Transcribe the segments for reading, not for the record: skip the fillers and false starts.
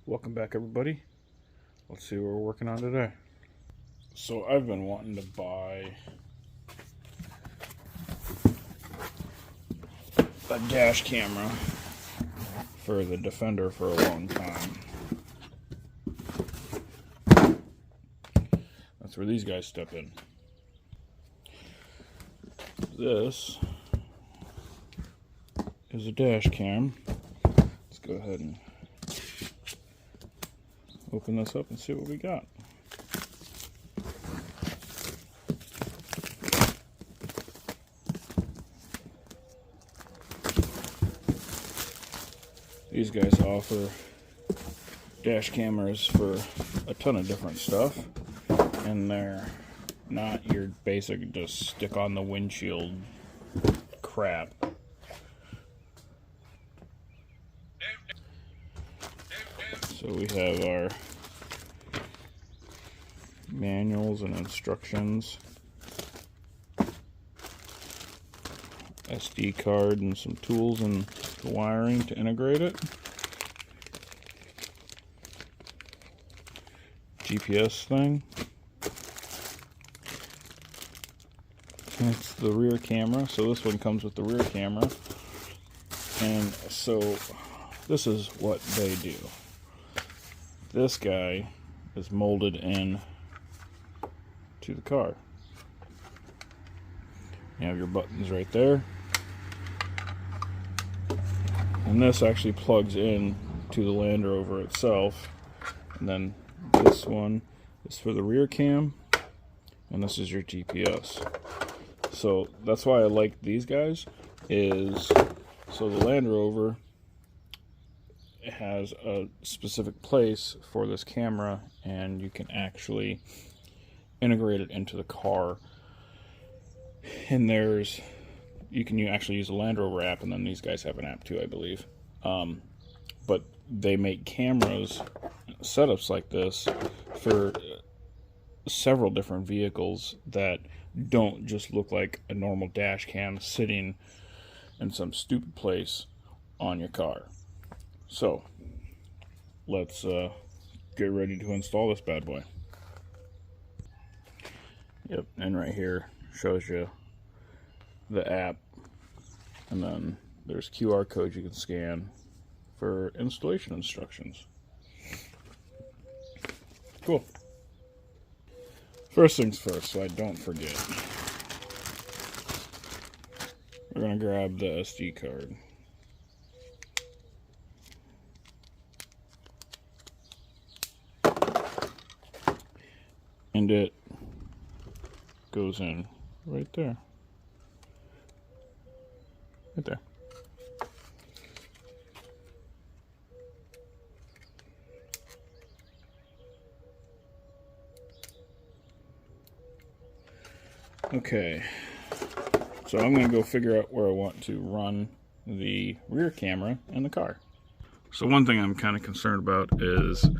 Welcome back, everybody. Let's see what we're working on today. So I've been wanting to buy a dash camera for the Defender for a long time. That's where these guys step in. This is a dash cam. Let's go ahead and open this up and see what we got. These guys offer dash cameras for a ton of different stuff, and they're not your basic just stick on the windshield crap. So we have our manuals and instructions, SD card, and some tools and the wiring to integrate it, GPS thing. It's the rear camera, so this one comes with the rear camera. And so this is what they do. This guy is molded in to the car. You have your buttons right there. And this actually plugs in to the Land Rover itself. And then this one is for the rear cam, and this is your GPS. So that's why I like these guys, is so the Land Rover has a specific place for this camera, and you can actually integrate it into the car. And you can actually use the Land Rover app, and then these guys have an app too, I believe. But they make cameras, setups like this for several different vehicles that don't just look like a normal dash cam sitting in some stupid place on your car. So let's get ready to install this bad boy. Yep, and right here shows you the app, and then there's QR codes you can scan for installation instructions. Cool. First things first, so I don't forget, we're going to grab the SD card. And it goes in right there. Right there. Okay, so I'm going to go figure out where I want to run the rear camera in the car. So one thing I'm kind of concerned about is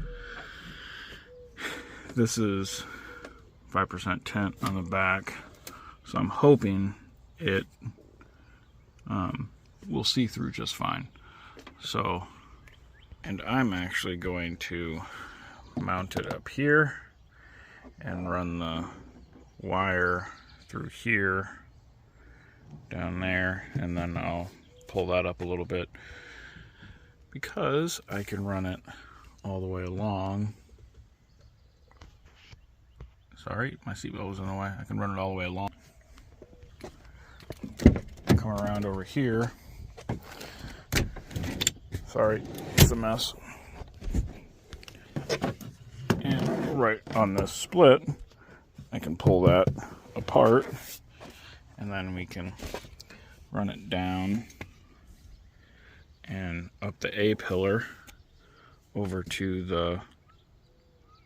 this is 5% tint on the back, so I'm hoping it will see through just fine. So, and I'm actually going to mount it up here and run the wire through here down there, and then I'll pull that up a little bit because I can run it all the way along. Sorry, my seatbelt was in the way. I can run it all the way along. Come around over here. Sorry, it's a mess. And right on this split, I can pull that apart, and then we can run it down and up the A pillar over to the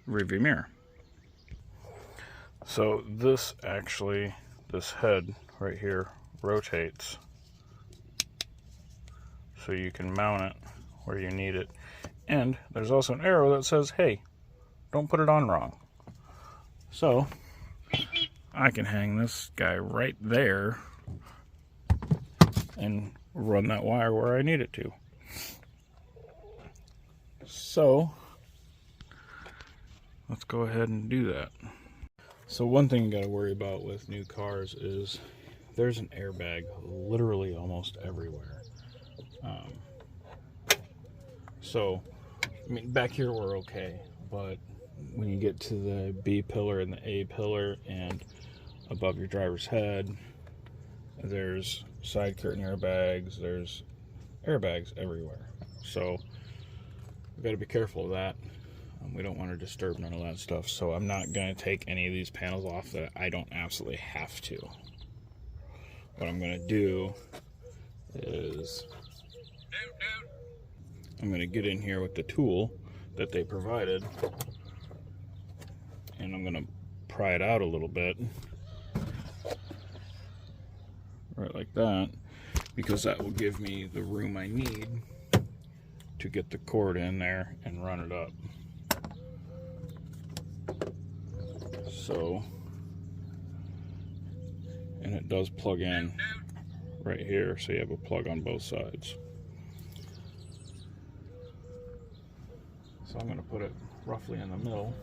rearview mirror. So this head right here rotates, so you can mount it where you need it. And there's also an arrow that says, hey, don't put it on wrong. So I can hang this guy right there and run that wire where I need it to. So let's go ahead and do that. So one thing you got to worry about with new cars is there's an airbag literally almost everywhere. So, I mean, back here we're okay, but when you get to the B pillar and the A pillar and above your driver's head, there's side curtain airbags, there's airbags everywhere. So, we've got to be careful of that. We don't want to disturb none of that stuff, so I'm not going to take any of these panels off that I don't absolutely have to. What I'm going to do is I'm going to get in here with the tool that they provided, and I'm going to pry it out a little bit, right like that, because that will give me the room I need to get the cord in there and run it up. So, and it does plug in right here, so you have a plug on both sides. So I'm going to put it roughly in the middle.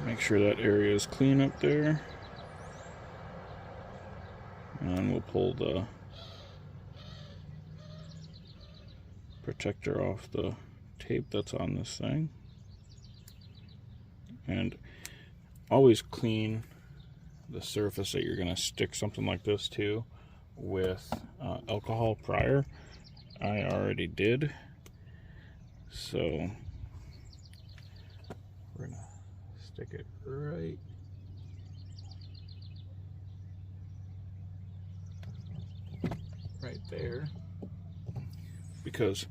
Make sure that area is clean up there. And then we'll pull the protector off the tape that's on this thing. And always clean the surface that you're going to stick something like this to with alcohol prior. I already did. So we're going to stick it right there, because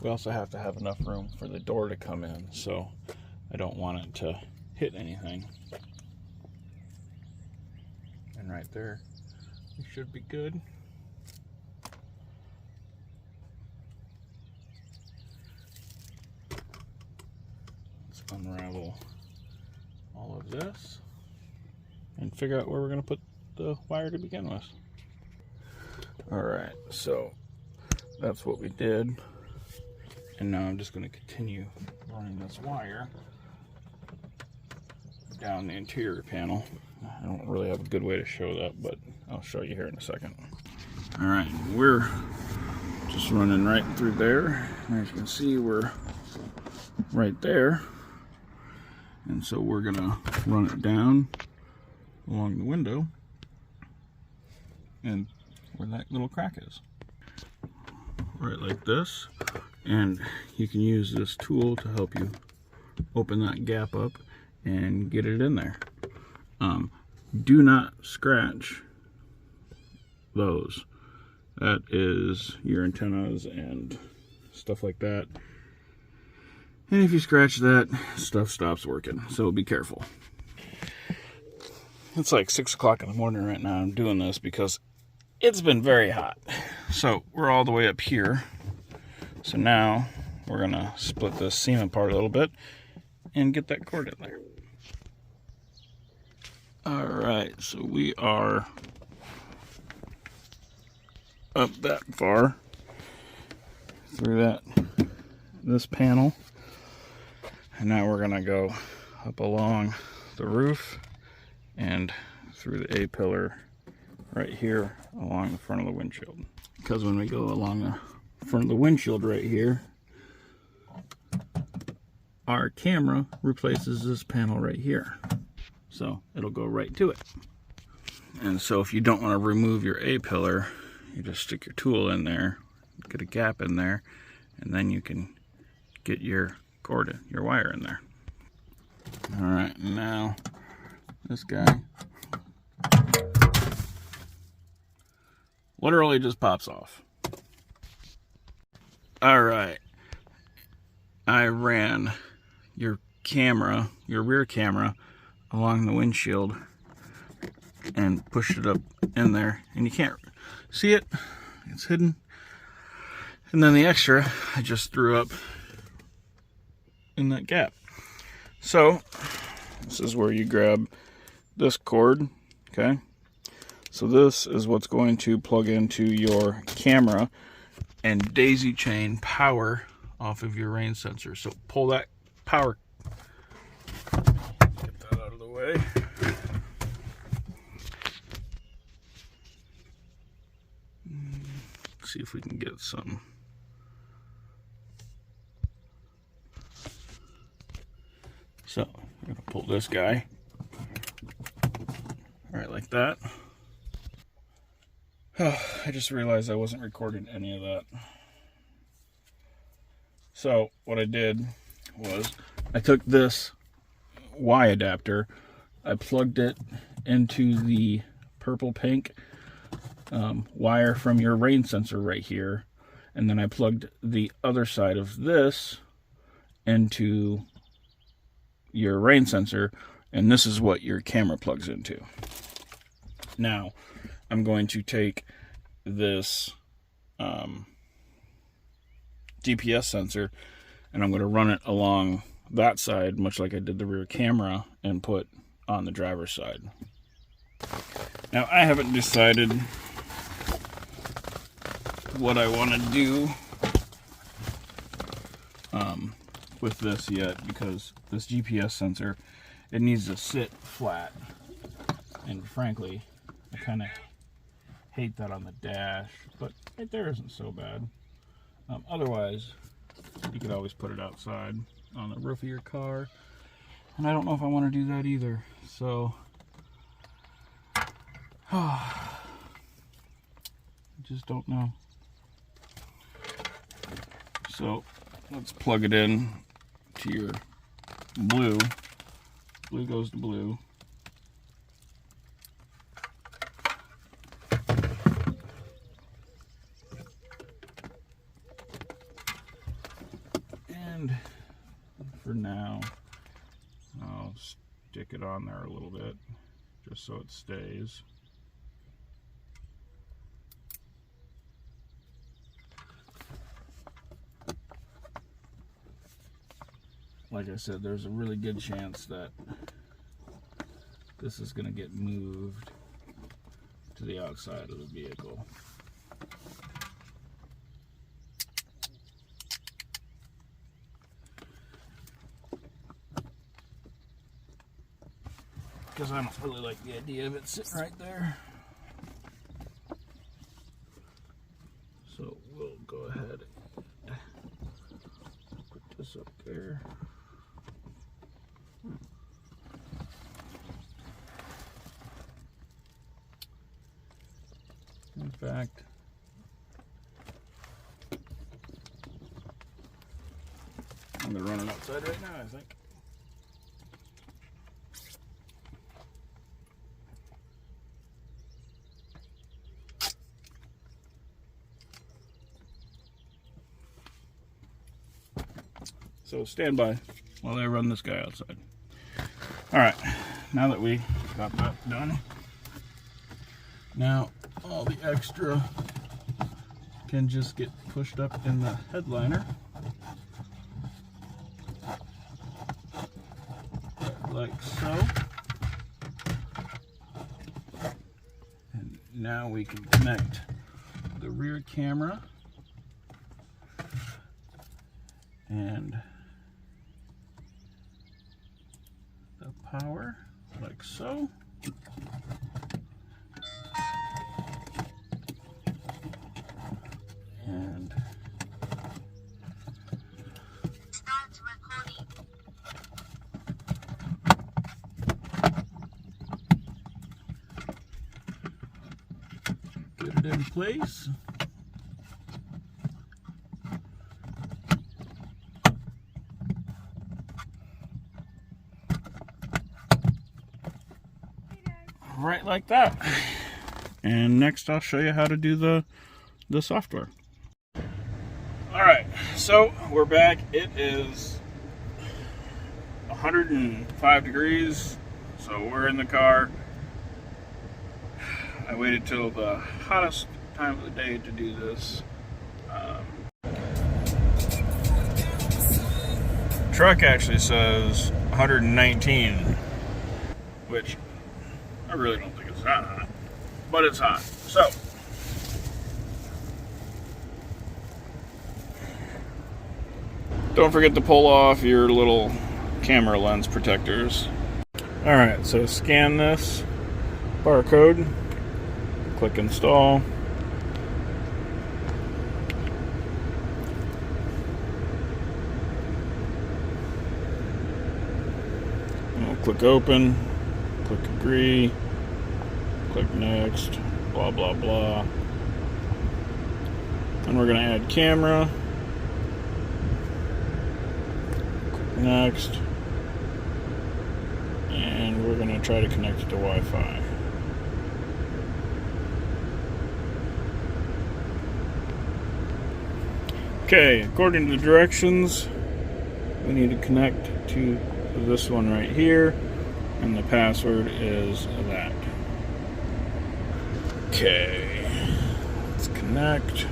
we also have to have enough room for the door to come in, so I don't want it to hit anything. And right there, we should be good. Let's unravel all of this and figure out where we're going to put the wire to begin with. Alright, so that's what we did. And now I'm just going to continue running this wire down the interior panel. I don't really have a good way to show that, but I'll show you here in a second. Alright, we're just running right through there. As you can see, we're right there. And so we're going to run it down along the window and where that little crack is. Right like this. And you can use this tool to help you open that gap up and get it in there. Do not scratch those. That is your antennas and stuff like that. And if you scratch that, stuff stops working. So be careful. It's like 6 o'clock in the morning right now. I'm doing this because it's been very hot. So we're all the way up here. So now we're going to split this seam apart a little bit and get that cord in there. Alright, so we are up that far through this panel. And now we're going to go up along the roof and through the A pillar right here along the front of the windshield. Because when we go along the front of the windshield right here, our camera replaces this panel right here. So it'll go right to it. And so if you don't want to remove your A pillar, you just stick your tool in there, get a gap in there, and then you can get your cord, your wire in there. Alright, now this guy literally just pops off. Alright, I ran your camera, your rear camera, along the windshield and pushed it up in there, and you can't see it, it's hidden. And then the extra I just threw up in that gap. So this is where you grab this cord, okay? So this is what's going to plug into your camera and daisy chain power off of your rain sensor. So pull that power, get that out of the way. See if we can get some. So we're gonna pull this guy right like that. Oh, I just realized I wasn't recording any of that. So what I did was I took this Y adapter, I plugged it into the purple pink wire from your rain sensor right here, and then I plugged the other side of this into your rain sensor, and this is what your camera plugs into. Now I'm going to take this GPS sensor and I'm going to run it along that side, much like I did the rear camera, and put on the driver's side. Now I haven't decided what I want to do with this yet, because this GPS sensor, it needs to sit flat, and frankly I kind of hate that on the dash, but right there isn't so bad. Otherwise you could always put it outside on the roof of your car, and I don't know if I want to do that either, so I just don't know. So let's plug it in to your blue. Blue goes to blue. And for now, I'll stick it on there a little bit just so it stays. Like I said, there's a really good chance that this is going to get moved to the outside of the vehicle. Because I don't really like the idea of it sitting right there. So we'll go ahead and put this up there. In fact, I'm going to run it outside right now, I think. So stand by while I run this guy outside. Alright, now that we got that done, now all the extra can just get pushed up in the headliner, like so. And now we can connect the rear camera and the power, like so. And start recording. Get it in place. Right like that. And next I'll show you how to do the software. Alright, so we're back. It is 105 degrees, so we're in the car. I waited till the hottest time of the day to do this. Truck actually says 119, which I really don't think it's that hot, but it's hot. So Don't forget to pull off your little camera lens protectors. Alright, so scan this barcode, click install. We'll click open, click agree, click next, blah blah blah. And we're going to add camera. Click next. And we're going to try to connect it to Wi-Fi. Okay, according to the directions, we need to connect to this one right here, and the password is that. Okay, let's connect.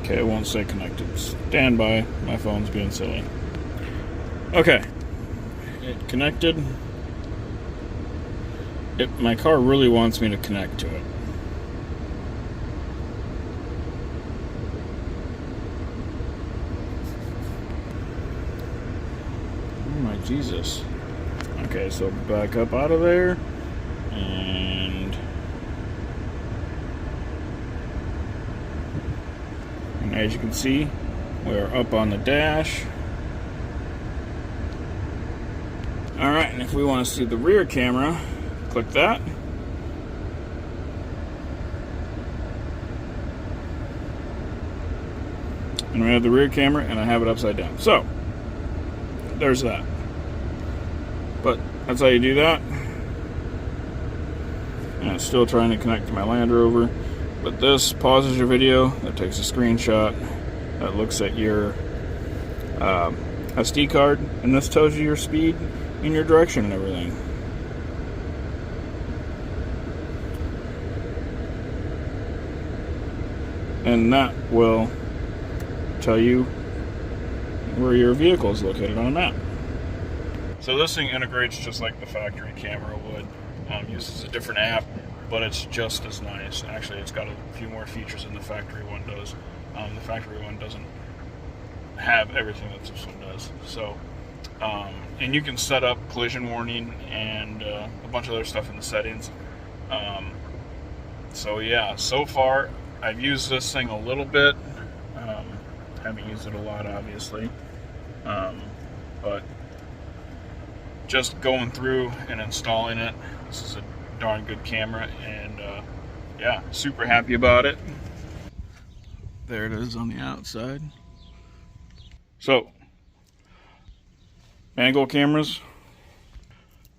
Okay, it won't say connected. Stand by. My phone's being silly. Okay. It connected. My car really wants me to connect to it. Oh my Jesus. Okay, so back up out of there. And as you can see, we're up on the dash. Alright, and if we want to see the rear camera, click that. And we have the rear camera, and I have it upside down. So, there's that. But that's how you do that. And it's still trying to connect to my Land Rover. But this pauses your video, that takes a screenshot, that looks at your SD card, and this tells you your speed and your direction and everything. And that will tell you where your vehicle is located on a map. So this thing integrates just like the factory camera would. Uses a different app, but it's just as nice. Actually, it's got a few more features than the factory one does. The factory one doesn't have everything that this one does. So, and you can set up collision warning and a bunch of other stuff in the settings. So yeah, so far I've used this thing a little bit. Haven't used it a lot, obviously, but just going through and installing it, this is a darn good camera, and yeah, super happy about it. There it is on the outside. So, Mangoal cameras,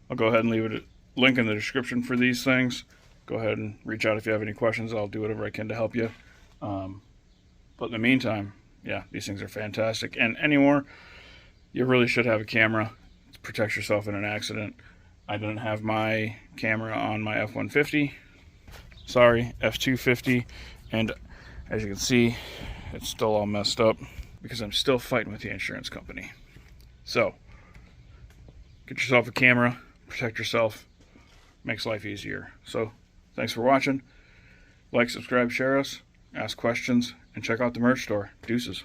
I'll go ahead and leave a link in the description for these things. Go ahead and reach out if you have any questions. I'll do whatever I can to help you. But in the meantime, yeah, these things are fantastic. And anymore, you really should have a camera to protect yourself in an accident. I didn't have my camera on my F-150. Sorry, F-250. And as you can see, it's still all messed up because I'm still fighting with the insurance company. So, get yourself a camera, protect yourself, makes life easier. So, thanks for watching. Like, subscribe, share us, ask questions, and check out the merch store. Deuces.